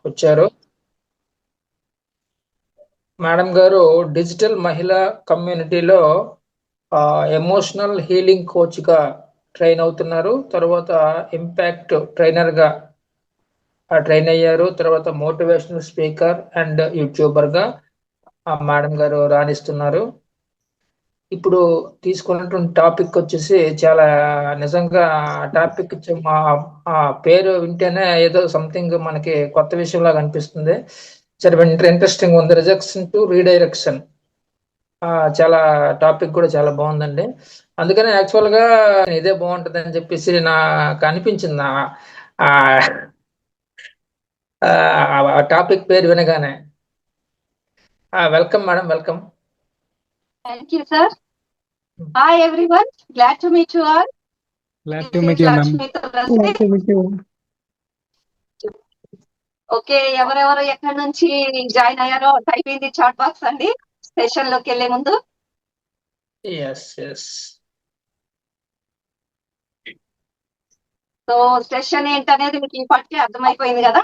వచ్చారు. మేడం గారు డిజిటల్ మహిళా కమ్యూనిటీలో ఎమోషనల్ హీలింగ్ కోచ్గా ట్రైన్ అవుతున్నారు. తర్వాత ఇంపాక్ట్ ట్రైనర్గా ట్రైన్ అయ్యారు. తర్వాత మోటివేషనల్ స్పీకర్ అండ్ యూట్యూబర్గా మేడం గారు రాణిస్తున్నారు. ఇప్పుడు తీసుకున్నటువంటి టాపిక్ వచ్చేసి చాలా నిజంగా టాపిక్ ఆ పేరు వింటేనే ఏదో సంథింగ్ మనకి కొత్త విషయంలాగా అనిపిస్తుంది. చాలా ఇంట్రెస్టింగ్ ఉంది. Rejection to redirection. చాలా టాపిక్ కూడా చాలా బాగుందండి. అందుకనే యాక్చువల్ గా ఇదే బాగుంటది అని చెప్పేసి నాకు అనిపించింది. ఆ టాపిక్ పేరు వినగానే. Welcome madam, welcome. Thank you, sir. Hi, everyone. Glad to meet you all. Glad This to is meet you, ma'am. Lakshmi Tulasi. Glad to meet you. Okay, ఎవరెవరు ఎక్కడి నుంచి జాయిన్ అయ్యారో type in the chat box అండి session లోకి వెళ్లే ముందు. Yes yes. So session ఏంటనేది మీకు ఇప్పటికే అర్థమైపోయింది కదా.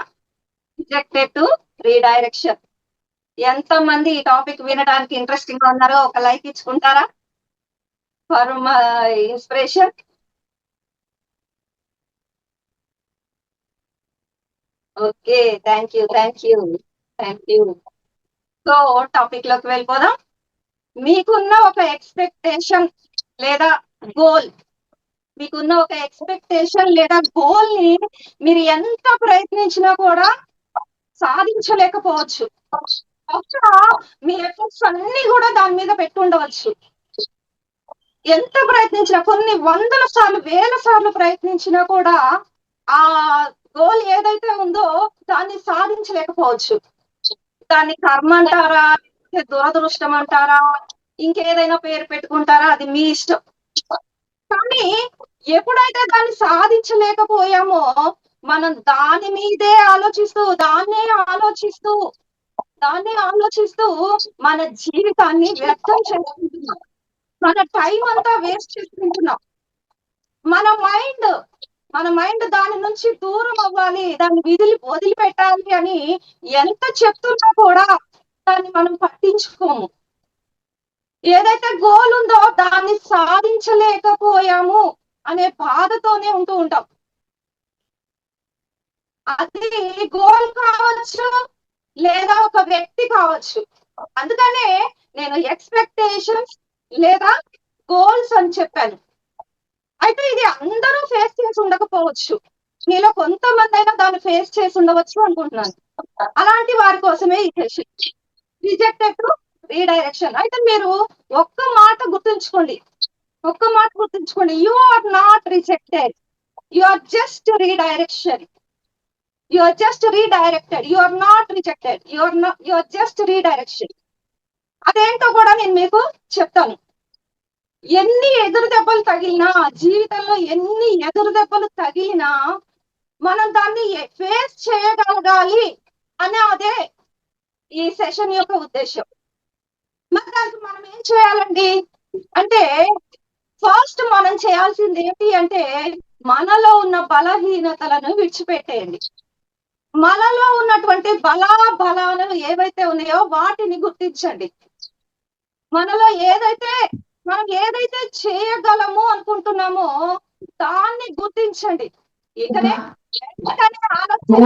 Rejected to redirection. ఎంత మంది ఈ టాపిక్ వినడానికి ఇంట్రెస్టింగ్ గా ఉన్నారో ఒక లైక్ ఇచ్చుకుంటారా for my inspiration. Okay, thank you thank you thank you. So topic లోకి వెళ్ళిపోదాం. మీకున్న ఒక ఎక్స్పెక్టేషన్ లేదా గోల్, మీకున్న ఒక ఎక్స్పెక్టేషన్ లేదా గోల్ ని మీరు ఎంత ప్రయత్నించినా కూడా సాధించలేకపోవచ్చు. అక్కడ మీ ఎఫర్ట్స్ అన్ని కూడా దాని మీద పెట్టుండవచ్చు. ఎంత ప్రయత్నించినా, కొన్ని వందల సార్లు వేల సార్లు ప్రయత్నించినా కూడా ఆ గోల్ ఏదైతే ఉందో దాన్ని సాధించలేకపోవచ్చు. దాన్ని కర్మ అంటారా, దురదృష్టం అంటారా, ఇంకేదైనా పేరు పెట్టుకుంటారా, అది మీ ఇష్టం. కానీ ఎప్పుడైతే దాన్ని సాధించలేకపోయామో మనం దాని మీదే ఆలోచిస్తూ మన జీవితాన్ని వ్యర్థం చేసుకుంటున్నాం. మన టైం అంతా వేస్ట్ చేసుకుంటున్నాం. మన మైండ్ దాని నుంచి దూరం అవ్వాలి, దాన్ని వదిలిపెట్టాలి అని ఎంత చెప్తున్నా కూడా దాన్ని మనం పట్టించుకోము. ఏదైతే గోల్ ఉందో దాన్ని సాధించలేకపోయాము అనే బాధతోనే ఉంటూ ఉంటాం. అది గోల్ కావచ్చు లేదా ఒక వ్యక్తి కావచ్చు. అందుకనే నేను ఎక్స్పెక్టేషన్స్ లేదా గోల్స్ అని చెప్పాను. అయితే ఇది అందరూ ఫేస్ చేసి ఉండకపోవచ్చు, మీలో కొంతమంది అయినా దాన్ని ఫేస్ చేసి ఉండవచ్చు అనుకుంటున్నాను. అలాంటి వారి కోసమే ఈ సెషన్, రిజెక్టెడ్ టు రీడైరెక్షన్. అయితే మీరు ఒక్క మాట గుర్తుంచుకోండి, you are not rejected, you are just redirection. You are just redirected. You are not rejected. You are just redirection. అదేంటో కూడా నేను మీకు చెప్తాను. ఎన్ని ఎదురు దెబ్బలు తగిలినా, జీవితంలో ఎన్ని ఎదురు దెబ్బలు తగిలినా మనం దాన్ని ఫేస్ చేయగలగాలి అని అదే ఈ సెషన్ యొక్క ఉద్దేశం. మరి దానికి మనం ఏం చేయాలండి అంటే, ఫస్ట్ మనం చేయాల్సింది ఏంటి అంటే మనలో ఉన్న బలహీనతలను విడిచిపెట్టేయండి. మనలో ఉన్నటువంటి బలాలు ఏవైతే ఉన్నాయో వాటిని గుర్తించండి. మనలో మనం ఏదైతే చేయగలము అనుకుంటున్నామో దాన్ని గుర్తించండి. ఇకనే ఆలోచన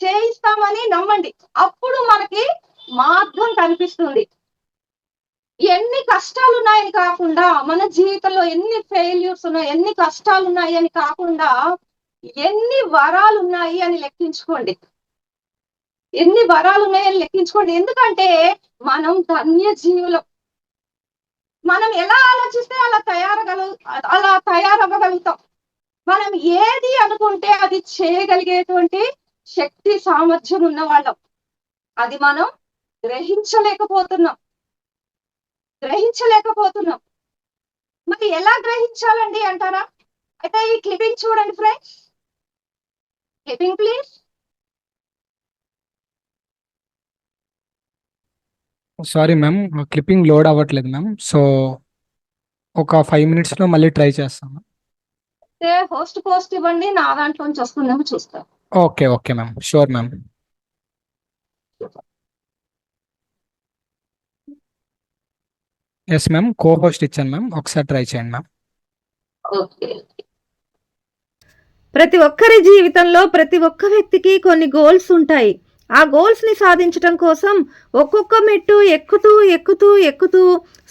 చేయిస్తామని నమ్మండి. అప్పుడు మనకి మార్గం కనిపిస్తుంది. ఎన్ని కష్టాలు ఉన్నాయని కాకుండా, మన జీవితంలో ఎన్ని ఫెయిల్యూర్స్ ఉన్నాయి, ఎన్ని కష్టాలు ఉన్నాయి అని కాకుండా, ఎన్ని వరాలు ఉన్నాయి అని లెక్కించుకోండి. ఎందుకంటే మనం ధన్య జీవులం. మనం ఎలా ఆలోచిస్తే అలా తయారవ్వగలుగుతాం. మనం ఏది అనుకుంటే అది చేయగలిగేటువంటి శక్తి సామర్థ్యం ఉన్న వాళ్ళం. అది మనం గ్రహించలేకపోతున్నాం. మరి ఎలా గ్రహించాలండి అంటారా? అయితే ఈ క్లిప్పింగ్ చూడండి friends. Clipping please. Sorry ma'am, clipping load అవ్వట్లేదు మ్యామ్. సో ఒక 5 minutes లో మళ్ళీ ట్రై చేస్తాను. హోస్ట్ పోస్ట్ ఇవ్వండి, నా దాంట్లో నుంచి వస్తుందేమో చూస్తా. Okay okay ma'am, sure ma'am. Yes ma'am, co host ఇచ్చాను మ్యామ్, ఒకసారి ట్రై చేయండి మ్యామ్. ఓకే. ప్రతి ఒక్కరి జీవితంలో ప్రతి ఒక్క వ్యక్తికి కొన్ని గోల్స్ ఉంటాయి. ఆ గోల్స్ ని సాధించడం కోసం ఒక్కొక్క మెట్టు ఎక్కుతూ ఎక్కుతూ ఎక్కుతూ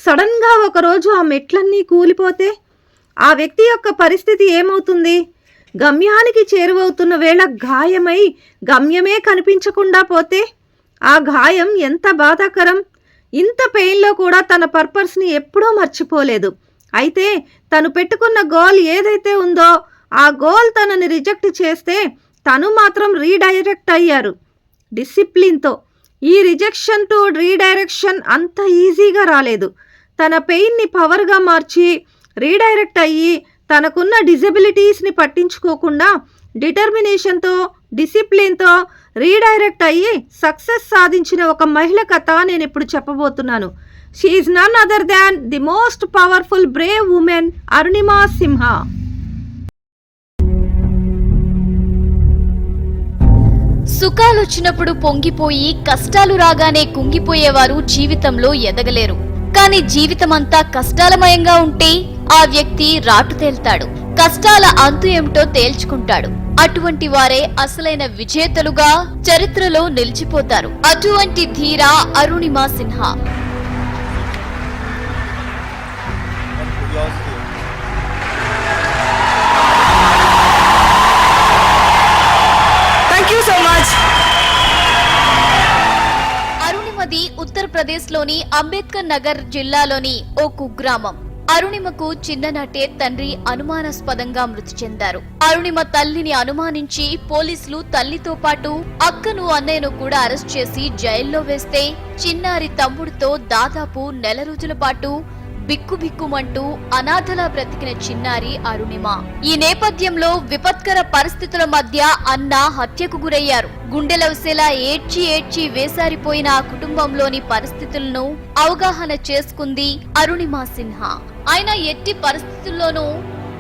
సడన్ గా ఒకరోజు ఆ మెట్లన్నీ కూలిపోతే ఆ వ్యక్తి యొక్క పరిస్థితి ఏమవుతుంది? గమ్యానికి చేరువవుతున్న వేళ గాయమై గమ్యమే కనిపించకుండా పోతే ఆ గాయం ఎంత బాధాకరం. ఇంత పెయిన్లో కూడా తన పర్పస్ని ఎప్పుడూ మర్చిపోలేదు. అయితే తను పెట్టుకున్న గోల్ ఏదైతే ఉందో ఆ గోల్ తనని రిజెక్ట్ చేస్తే తను మాత్రం రీడైరెక్ట్ అయ్యారు డిసిప్లిన్తో. ఈ రిజెక్షన్ టు రీడైరెక్షన్ అంత ఈజీగా రాలేదు. తన పెయిన్ని పవర్గా మార్చి రీడైరెక్ట్ అయ్యి తనకున్న డిజబిలిటీస్ని పట్టించుకోకుండా డిటర్మినేషన్తో డిసిప్లిన్తో రీడైరెక్ట్ అయ్యి సక్సెస్ సాధించిన ఒక మహిళ కథ నేను ఇప్పుడు చెప్పబోతున్నాను. She is none other than the most powerful brave woman Arunima Sinha. సుఖాలు వచ్చినప్పుడు పొంగిపోయి కష్టాలు రాగానే కుంగిపోయేవారు జీవితంలో ఎదగలేరు. కానీ జీవితమంతా కష్టాలమయంగా ఉంటే ఆ వ్యక్తి రాటు తేల్తాడు, కష్టాల అంతు ఏమిటో తేల్చుకుంటాడు. అటువంటి వారే అసలైన విజేతలుగా చరిత్రలో నిలిచిపోతారు. అటువంటి ధీర అరుణిమా సిన్హా. అరుణిమది ఉత్తరప్రదేశ్లోని అంబేద్కర్ నగర్ జిల్లాలోని ఓ కుగ్రామం. అరుణిమకు చిన్ననాటే తండ్రి అనుమానాస్పదంగా మృతి చెందారు. అరుణిమ తల్లిని అనుమానించి పోలీసులు తల్లితో పాటు అక్కను అన్నయ్యను కూడా అరెస్ట్ చేసి జైల్లో వేస్తే చిన్నారి తమ్ముడితో దాదాపు నెల రోజుల పాటు బిక్కుబిక్కుమంటూ అనాథలా బ్రతికిన చిన్నారి అరుణిమ. ఈ నేపథ్యంలో విపత్కర పరిస్థితుల మధ్య అన్న హత్యకు గురయ్యారు. గుండెలవసేలా ఏడ్చి ఏడ్చి వేసారిపోయిన ఆ కుటుంబంలోని పరిస్థితులను అవగాహన చేసుకుంది అరుణిమా సిన్హా. ఆయన ఎట్టి పరిస్థితుల్లోనూ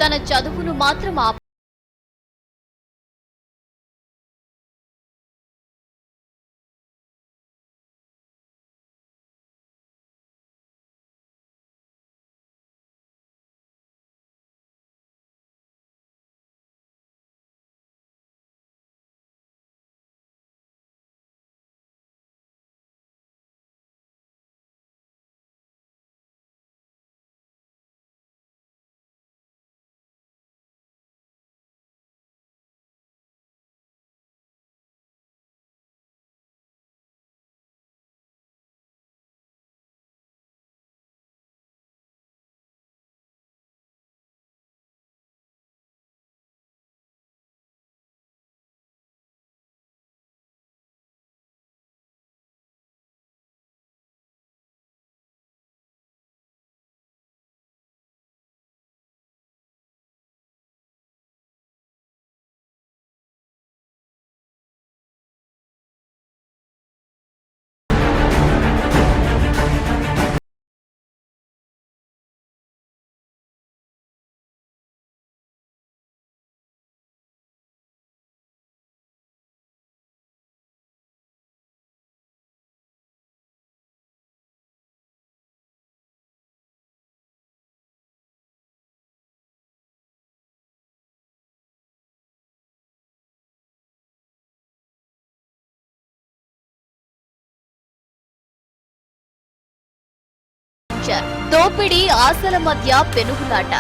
తన చదువును మాత్రం దోపిడీ ఆశల మధ్య పెనుగులాట.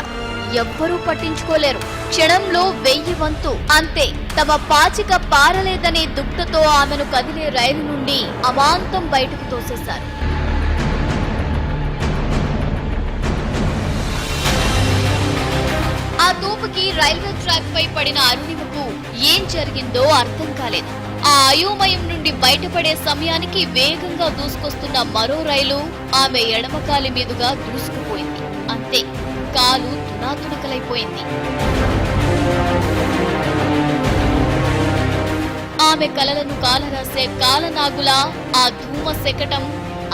ఎవ్వరూ పట్టించుకోలేరు. క్షణంలో 1000 వంతు అంతే. తమ పాచిక పారలేదనే దుఃఖతో ఆమెను కదిలే రైలు నుండి అమాంతం బయటకు తోసేశారు. ఆ తోపుకి రైల్వే ట్రాక్ పై పడిన అరుణిమకు ఏం జరిగిందో అర్థం కాలేదు. ఆ అయోమయం నుండి బయటపడే సమయానికి వేగంగా దూసుకొస్తున్న మరో రైలు ఆమె ఎడమకాలి మీదుగా దూసుకుపోయింది. అంతే, కాలు తునాతునకలైపోయింది. ఆమె కలలను కాలరాసే కాలనాగులా ఆ ధూమ శకటం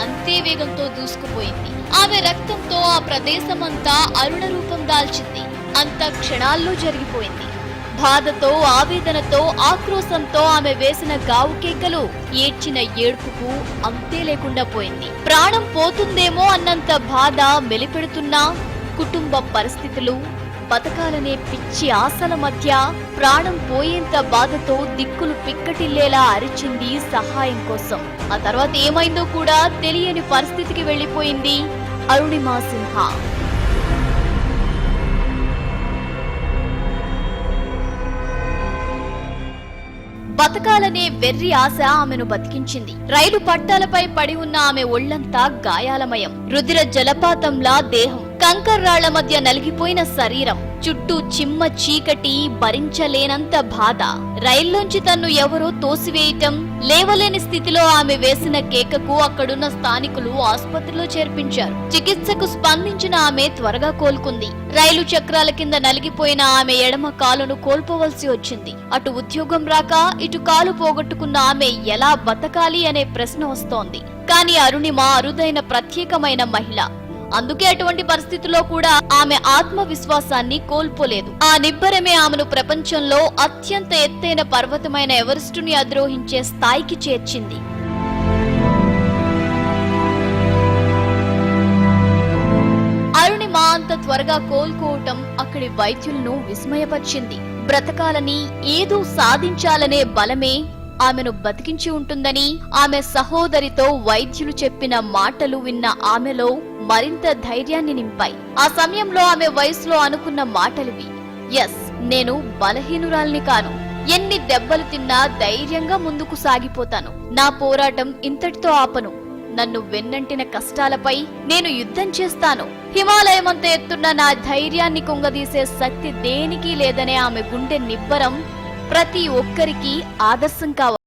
అంతే వేగంతో దూసుకుపోయింది. ఆమె రక్తంతో ఆ ప్రదేశమంతా అరుణ రూపం దాల్చింది. అంతా క్షణాల్లో జరిగిపోయింది. బాధతో, ఆవేదనతో, ఆక్రోశంతో ఆమె వేసిన గావు కేకలు, ఏడ్చిన ఏడ్పుకు అంతే లేకుండా పోయింది. ప్రాణం పోతుందేమో అన్నంత బాధ మెలిపెడుతున్నా కుటుంబ పరిస్థితులు, బతకాలనే పిచ్చి ఆశల మధ్య ప్రాణం పోయేంత బాధతో దిక్కులు పిక్కటిల్లేలా అరిచింది సహాయం కోసం. ఆ తర్వాత ఏమైందో కూడా తెలియని పరిస్థితికి వెళ్లిపోయింది అరుణిమా సిన్హా. బతకాలనే వెర్రి ఆశ ఆమెను బతికించింది. రైలు పట్టాలపై పడి ఉన్న ఆమె ఒళ్లంతా గాయాలమయం, రుధిర జలపాతంలా దేహం, కంకర్రాళ్ల మధ్య నలిగిపోయిన శరీరం, చుట్టూ చిమ్మ చీకటి, భరించలేనంత బాధ. రైల్లోంచి తన్ను ఎవరో తోసివేయటం, లేవలేని స్థితిలో ఆమె వేసిన కేకకు అక్కడున్న స్థానికులు ఆసుపత్రిలో చేర్పించారు. చికిత్సకు స్పందించిన ఆమె త్వరగా కోలుకుంది. రైలు చక్రాల కింద నలిగిపోయిన ఆమె ఎడమ కాలును కోల్పోవలసి వచ్చింది. అటు ఉద్యోగం రాక, ఇటు కాలు పోగొట్టుకున్న ఆమె ఎలా బతకాలి అనే ప్రశ్న వస్తోంది. కానీ అరుణిమ అరుదైన ప్రత్యేకమైన మహిళ. అందుకే అటువంటి పరిస్థితుల్లో కూడా ఆమె ఆత్మవిశ్వాసాన్ని కోల్పోలేదు. ఆ నిబ్బరమే ఆమెను ప్రపంచంలో అత్యంత ఎత్తైన పర్వతమైన ఎవరెస్టుని అధిరోహించే స్థాయికి చేర్చింది. అరుణిమ అంత త్వరగా కోలుకోవటం అక్కడి వైద్యులను విస్మయపరిచింది. బ్రతకాలని, ఏదో సాధించాలనే బలమే ఆమెను బతికించి ఉంటుందని ఆమె సహోదరితో వైద్యులు చెప్పిన మాటలు విన్న ఆమెలో మరింత ధైర్యాన్ని నింపాయి. ఆ సమయంలో ఆమె వయసులో అనుకున్న మాటలివి. ఎస్, నేను బలహీనురాల్ని కాను. ఎన్ని దెబ్బలు తిన్నా ధైర్యంగా ముందుకు సాగిపోతాను. నా పోరాటం ఇంతటితో ఆపను. నన్ను వెన్నంటిన కష్టాలపై నేను యుద్ధం చేస్తాను. హిమాలయమంత ఎత్తున్న నా ధైర్యాన్ని కుంగదీసే శక్తి దేనికి లేదనే ఆమె గుండె నిబ్బరం ప్రతి ఒక్కరికి ఆదర్శం కావాలి.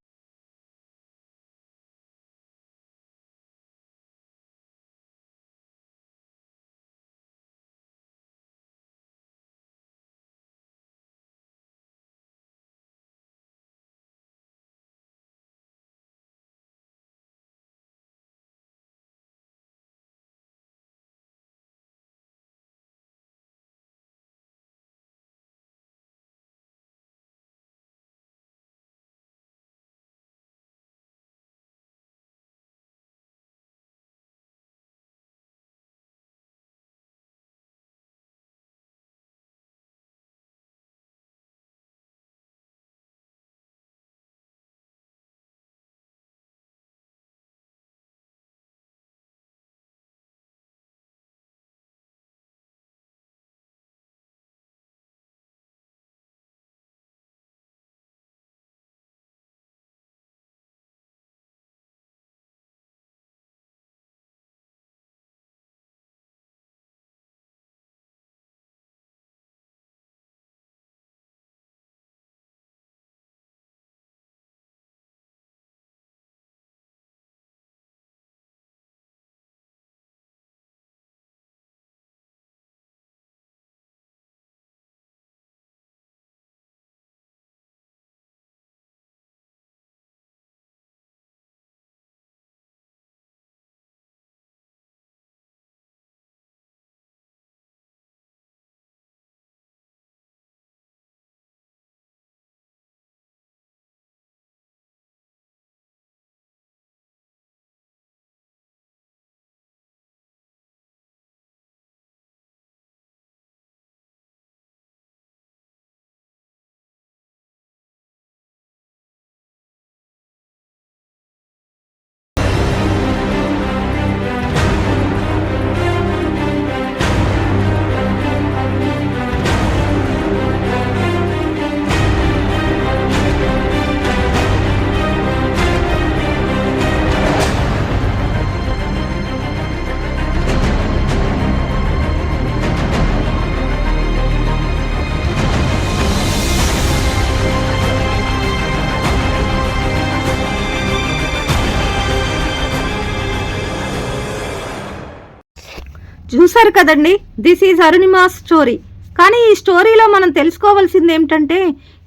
చూసారు కదండి, దిస్ ఈజ్ అరుణిమా స్టోరీ. కానీ ఈ స్టోరీలో మనం తెలుసుకోవాల్సింది ఏమిటంటే,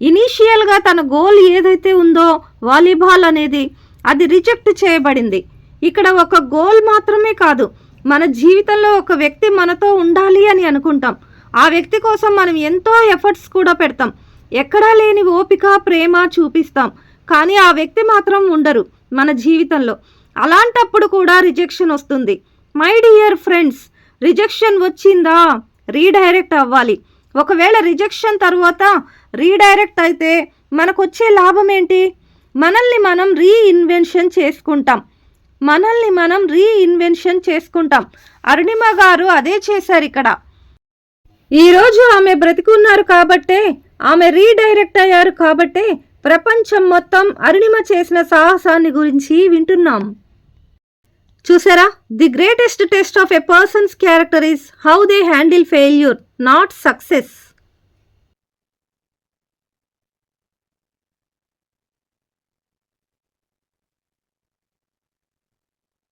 ఇనీషియల్గా తన గోల్ ఏదైతే ఉందో వాలీబాల్ అనేది, అది రిజెక్ట్ చేయబడింది. ఇక్కడ ఒక గోల్ మాత్రమే కాదు, మన జీవితంలో ఒక వ్యక్తి మనతో ఉండాలి అని అనుకుంటాం. ఆ వ్యక్తి కోసం మనం ఎంతో ఎఫర్ట్స్ కూడా పెడతాం. ఎక్కడా లేని ఓపిక, ప్రేమ చూపిస్తాం. కానీ ఆ వ్యక్తి మాత్రం ఉండరు మన జీవితంలో. అలాంటప్పుడు కూడా రిజెక్షన్ వస్తుంది. మై డియర్ ఫ్రెండ్స్, రిజెక్షన్ వచ్చిందా, రీడైరెక్ట్ అవ్వాలి. ఒకవేళ రిజెక్షన్ తర్వాత రీడైరెక్ట్ అయితే మనకు వచ్చే లాభం ఏంటి? మనల్ని మనం రీఇన్వెన్షన్ చేసుకుంటాం. అరుణిమ గారు అదే చేశారు ఇక్కడ. ఈరోజు ఆమె బ్రతికున్నారు కాబట్టే, ఆమె రీడైరెక్ట్ అయ్యారు కాబట్టే ప్రపంచం మొత్తం అరుణిమ చేసిన సాహసాన్ని గురించి వింటున్నాం. చూసారా? The greatest test of a persons character is how they handle failure, not success.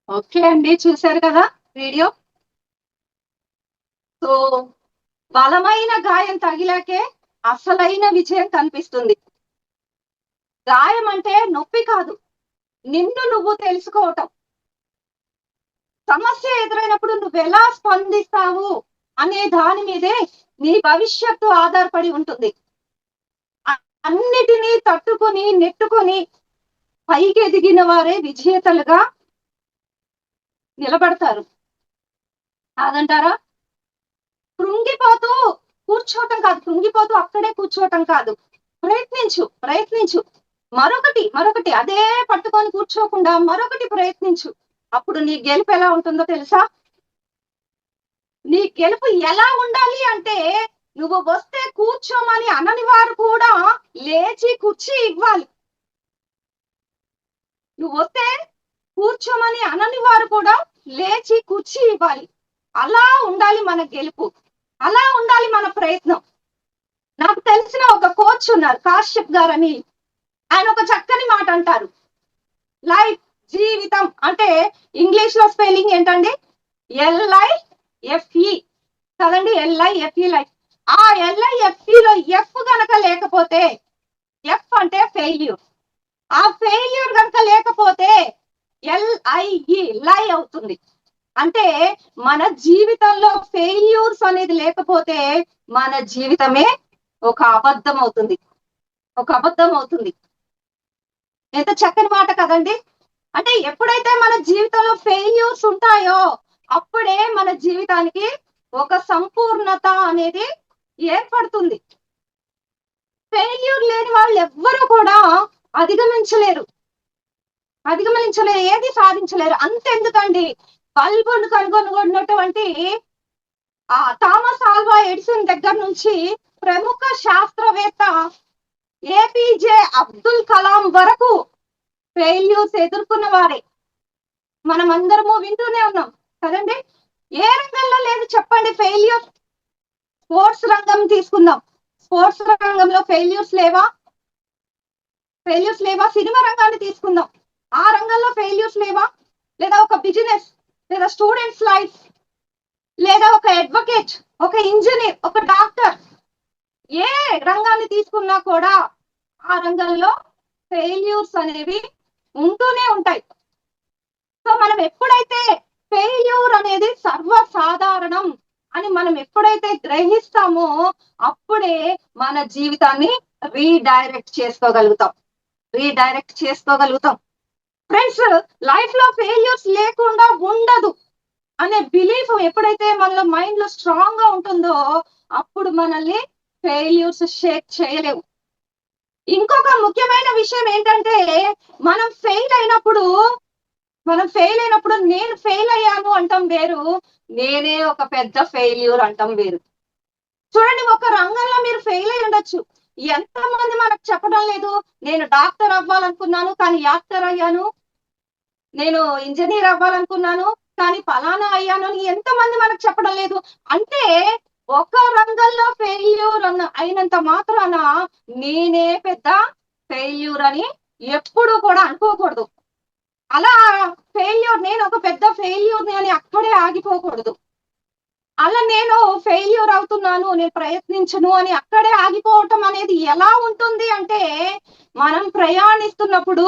Okay అండి, చూశారు కదా వీడియో. సో బలమైన గాయం తగిలాకే అసలైన విజయం కనిపిస్తుంది. గాయం అంటే నొప్పి కాదు, నిన్ను నువ్వు తెలుసుకోవటం. సమస్య ఎదురైనప్పుడు నువ్వు ఎలా స్పందిస్తావు అనే దాని మీదే నీ భవిష్యత్తు ఆధారపడి ఉంటుంది. అన్నిటినీ తట్టుకొని నెట్టుకొని పైకి ఎదిగిన వారే విజేతలుగా నిలబడతారు. కాదంటారా? కృంగిపోతూ కూర్చోవటం కాదు, కృంగిపోతూ అక్కడే కూర్చోవటం కాదు. ప్రయత్నించు. మరొకటి అదే పట్టుకొని కూర్చోకుండా మరొకటి ప్రయత్నించు. అప్పుడు నీ గెలుపు ఎలా ఉంటుందో తెలుసా? నీ గెలుపు ఎలా ఉండాలి అంటే, నువ్వు వస్తే కూర్చోమని అనని వారు కూడా లేచి కుర్చీ ఇవ్వాలి. నువ్వు వస్తే కూర్చోమని అనని వారు కూడా లేచి కుర్చీ ఇవ్వాలి. అలా ఉండాలి మన గెలుపు, అలా ఉండాలి మన ప్రయత్నం. నాకు తెలిసిన ఒక కోచ్ ఉన్నారు, కాశ్యప్ గారని. ఆయన ఒక చక్కని మాట అంటారు, లైఫ్, జీవితం అంటే ఇంగ్లీష్ లో స్పెల్లింగ్ ఏంటండి? LIFE కదండి, LIFE లైఫ్. ఆ LIFE లో ఎఫ్ గనక లేకపోతే, ఎఫ్ అంటే ఫెయిల్యూర్, ఆ ఫెయిల్యూర్ గనక లేకపోతే LIE లై అవుతుంది. అంటే మన జీవితంలో ఫెయిల్యూర్స్ అనేది లేకపోతే మన జీవితమే ఒక అబద్ధం అవుతుంది. ఎంత చక్కని మాట కదండి. అంటే ఎప్పుడైతే మన జీవితంలో ఫెయిల్యూర్స్ ఉంటాయో అప్పుడే మన జీవితానికి ఒక సంపూర్ణత అనేది ఏర్పడుతుంది. ఫెయిల్యూర్ లేని వాళ్ళు ఎవ్వరూ కూడా అధిగమించలేరు, ఏది సాధించలేరు. అంతెందుకండి, బల్బును కనుగొన్నటువంటి థామస్ ఆల్వా ఎడిసన్ దగ్గర నుంచి ప్రముఖ శాస్త్రవేత్త APJ అబ్దుల్ కలాం వరకు ఫెయిల్యూర్స్ ఎదుర్కొన్న వారే. మనం అందరము వింటూనే ఉన్నాం కదండి. ఏ రంగంలో లేదు చెప్పండి ఫెయిల్యూర్? స్పోర్ట్స్ రంగం తీసుకుందాం, స్పోర్ట్స్ రంగంలో ఫెయిల్యూర్స్ లేవా? సినిమా రంగాన్ని తీసుకుందాం, ఆ రంగంలో ఫెయిల్యూర్స్ లేవా? లేదా ఒక బిజినెస్, లేదా స్టూడెంట్స్ లైఫ్, లేదా ఒక అడ్వకేట్, ఒక ఇంజనీర్, ఒక డాక్టర్, ఏ రంగాన్ని తీసుకున్నా కూడా ఆ రంగంలో ఫెయిల్యూర్స్ అనేవి ఉంటూనే ఉంటాయి. సో మనం ఎప్పుడైతే ఫెయిల్యూర్ అనేది సర్వసాధారణం అని మనం ఎప్పుడైతే గ్రహిస్తామో అప్పుడే మన జీవితాన్ని రీడైరెక్ట్ చేసుకోగలుగుతాం. ఫ్రెండ్స్, లైఫ్ లో ఫెయిల్యూర్స్ లేకుండా ఉండదు అనే బిలీఫ్ ఎప్పుడైతే మన మైండ్ లో స్ట్రాంగ్ గా ఉంటుందో అప్పుడు మనల్ని ఫెయిల్యూర్స్ షేక్ చేయలేవు. ఇంకొక ముఖ్యమైన విషయం ఏంటంటే, మనం ఫెయిల్ అయినప్పుడు నేను ఫెయిల్ అయ్యాను అంటాం వేరు, నేనే ఒక పెద్ద ఫెయిల్యూర్ అంటాం వేరు. చూడండి, ఒక రంగంలో మీరు ఫెయిల్ అయి ఉండొచ్చు. ఎంతమంది మనకు చెప్పడం లేదు, నేను డాక్టర్ అవ్వాలనుకున్నాను కానీ యాక్టర్ అయ్యాను, నేను ఇంజనీర్ అవ్వాలనుకున్నాను కానీ ఫలానా అయ్యాను అని ఎంతమంది మనకు చెప్పడం లేదు. అంటే ఒక రంగంలో ఫెయిల్యూర్ అయినంత మాత్రాన నేనే పెద్ద ఫెయిల్యూర్ అని ఎప్పుడు కూడా అనుకోకూడదు. అలా నేను ఒక పెద్ద ఫెయిల్యూర్ని అని అక్కడే ఆగిపోకూడదు. అలా నేను ఫెయిల్యూర్ అవుతున్నాను, నేను ప్రయత్నించను అని అక్కడే ఆగిపోవటం అనేది ఎలా ఉంటుంది అంటే, మనం ప్రయాణిస్తున్నప్పుడు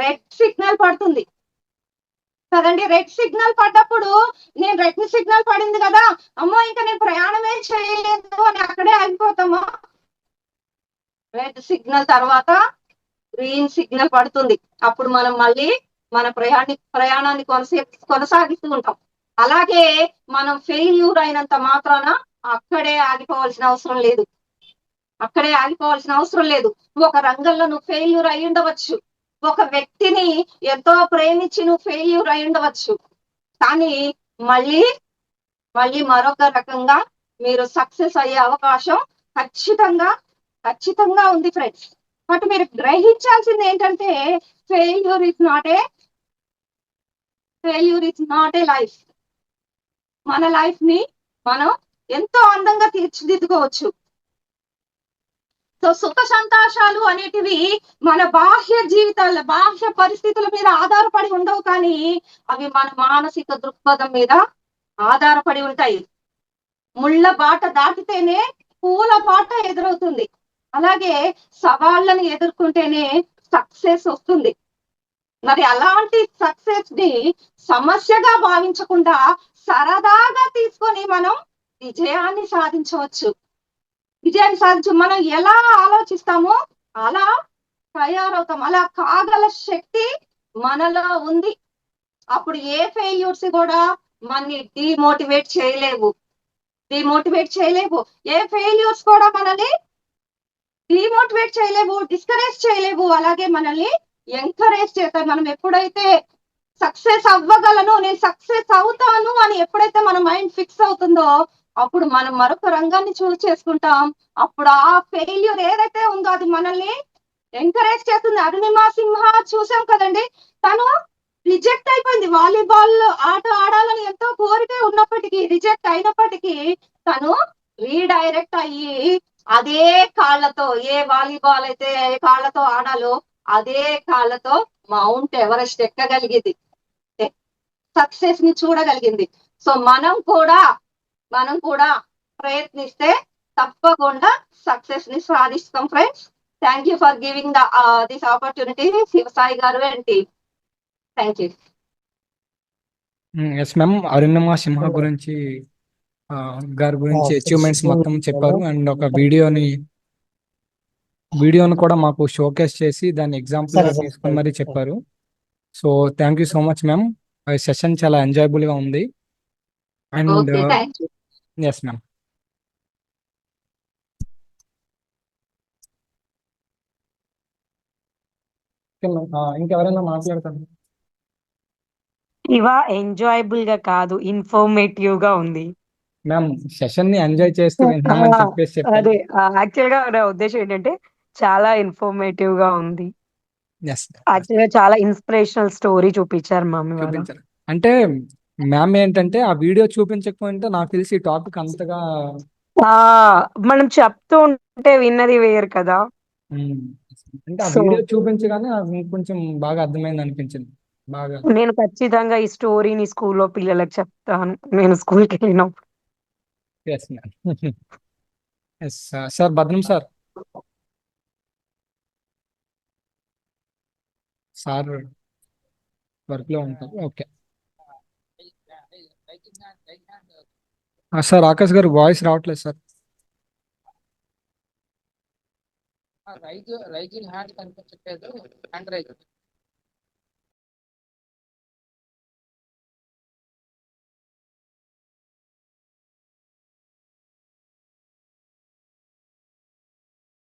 రెడ్ సిగ్నల్ పడుతుంది కదండి. రెడ్ సిగ్నల్ పడ్డప్పుడు నేను రెడ్ సిగ్నల్ పడింది కదా, అమ్మో ఇంకా నేను ప్రయాణమే చేయలేదు అని అక్కడే ఆగిపోతామా? రెడ్ సిగ్నల్ తర్వాత గ్రీన్ సిగ్నల్ పడుతుంది, అప్పుడు మనం మళ్ళీ మన ప్రయాణాన్ని కొనసాగిస్తూ ఉంటాం. అలాగే మనం ఫెయిల్యూర్ అయినంత మాత్రాన అక్కడే ఆగిపోవాల్సిన అవసరం లేదు. అక్కడే ఆగిపోవాల్సిన అవసరం లేదు. ఒక రంగంలో నువ్వు ఫెయిల్యూర్ అయి ఉండవచ్చు, ఒక వ్యక్తిని ఎంతో ప్రేమించి నువ్వు ఫెయిల్యూర్ అయి ఉండవచ్చు, కానీ మళ్ళీ మళ్ళీ మరొక రకంగా మీరు సక్సెస్ అయ్యే అవకాశం ఖచ్చితంగా ఉంది ఫ్రెండ్స్. బట్ మీరు గ్రహించాల్సింది ఏంటంటే failure is not a life. మన లైఫ్ ని మనం ఎంతో అందంగా తీర్చిదిద్దుకోవచ్చు. సో సుఖ సంతోషాలు అనేటివి మన బాహ్య జీవితాల బాహ్య పరిస్థితుల మీద ఆధారపడి ఉండవు, కానీ అవి మన మానసిక దృక్పథం మీద ఆధారపడి ఉంటాయి. ముళ్ళ బాట దాటితేనే పూల బాట ఎదురవుతుంది. అలాగే సవాళ్ళను ఎదుర్కొంటేనే సక్సెస్ వస్తుంది. మరి అలాంటి సక్సెస్ ని సమస్యగా భావించకుండా సరదాగా తీసుకొని మనం విజయాన్ని సాధించవచ్చు. మనం ఎలా ఆలోచిస్తామో అలా తయారవుతాం. అలా కాగల శక్తి మనలో ఉంది. అప్పుడు ఏ ఫెయిల్యూర్స్ కూడా మనని డిమోటివేట్ చేయలేవు. ఏ ఫెయిల్యూర్స్ కూడా మనల్ని డిమోటివేట్ చేయలేవు, డిస్కరేజ్ చేయలేవు. అలాగే మనల్ని ఎంకరేజ్ చేస్తాయి. మనం ఎప్పుడైతే సక్సెస్ అవ్వగలను, నేను సక్సెస్ అవుతాను అని ఎప్పుడైతే మన మైండ్ ఫిక్స్ అవుతుందో అప్పుడు మనం మరొక రంగాన్ని చూస్ చేసుకుంటాం. అప్పుడు ఆ ఫెయిల్యూర్ ఏదైతే ఉందో అది మనల్ని ఎంకరేజ్ చేస్తుంది. అరుణిమ సింహ చూసాం కదండి, తను రిజెక్ట్ అయిపోయింది. వాలీబాల్ ఆట ఆడాలని ఎంతో కోరిక ఉన్నప్పటికీ, రిజెక్ట్ అయినప్పటికీ తను రీడైరెక్ట్ అయ్యి అదే కాళ్ళతో, ఏ వాలీబాల్ అయితే ఏ కాళ్ళతో ఆడాలో అదే కాళ్ళతో మౌంట్ ఎవరెస్ట్ ఎక్కగలిగింది, సక్సెస్ ని చూడగలిగింది. సో మనం కూడా ప్రయత్నిస్తే తప్పకుండా సక్సెస్ ని సాధిస్తాం friends. Thank you for giving this opportunity Shivasai గారు and team. Thank you. Yes ma'am, Arunima Sinha గురించి గారి గురించి అచీవ్మెంట్స్ మొత్తం చెప్పారు. అండ్ ఒక వీడియోను కూడా మాకు షోకేస్ చేసి దాన్ని ఎగ్జాంపుల్ గా తీసుకొని మరీ చెప్పారు. So thank you so much ma'am. Session చాలా ఎంజాయబుల్ గా ఉంది. And okay, thank you. Yes ma'am. ఇంకెవరైనా మాట్లాడతారు? ఇవా ఎంజాయబుల్ గా కాదు, ఇన్ఫర్మేటివ్ గా ఉంది. మ్యామ్ సెషన్ ని ఎంజాయ్ చేస్తూ వింటామని చెప్పేసి చెప్పారు. అదే యాక్చువల్ గా నా ఉద్దేశం ఏంటంటే చాలా ఇన్ఫర్మేటివ్ గా ఉంది. ఎస్ యాక్చువల్ గా చాలా ఇన్స్పిరేషనల్ స్టోరీ చూపించారు మమ్మీ వాళ్ళు. చూపించారు. అంటే మ్యామ్ ఏంటంటే ఆ వీడియో చూపించకపోతే నాకు తెలిసి టాపిక్ అంతగా మనం చెప్తూ ఉంటే విన్నది వేరు కదా. అంటే ఆ సో వీడియో చూపించగానే నాకు కొంచెం బాగా అర్థమైంది అనిపించింది. బాగా నేను ఖచ్చితంగా ఈ స్టోరీని స్కూల్లో పిల్లలకు చెప్తాను, నేను స్కూల్కి వెళ్ళినప్పుడు. Yes ma'am. Yes sir, Bhadram sir work లో ఉంటారు. ఓకే సార్, ఆకాష్ గారు వాయిస్ రావట్లేదు సార్. రైజింగ్ హ్యాండ్ కనిపించట్లేదు. Hand rise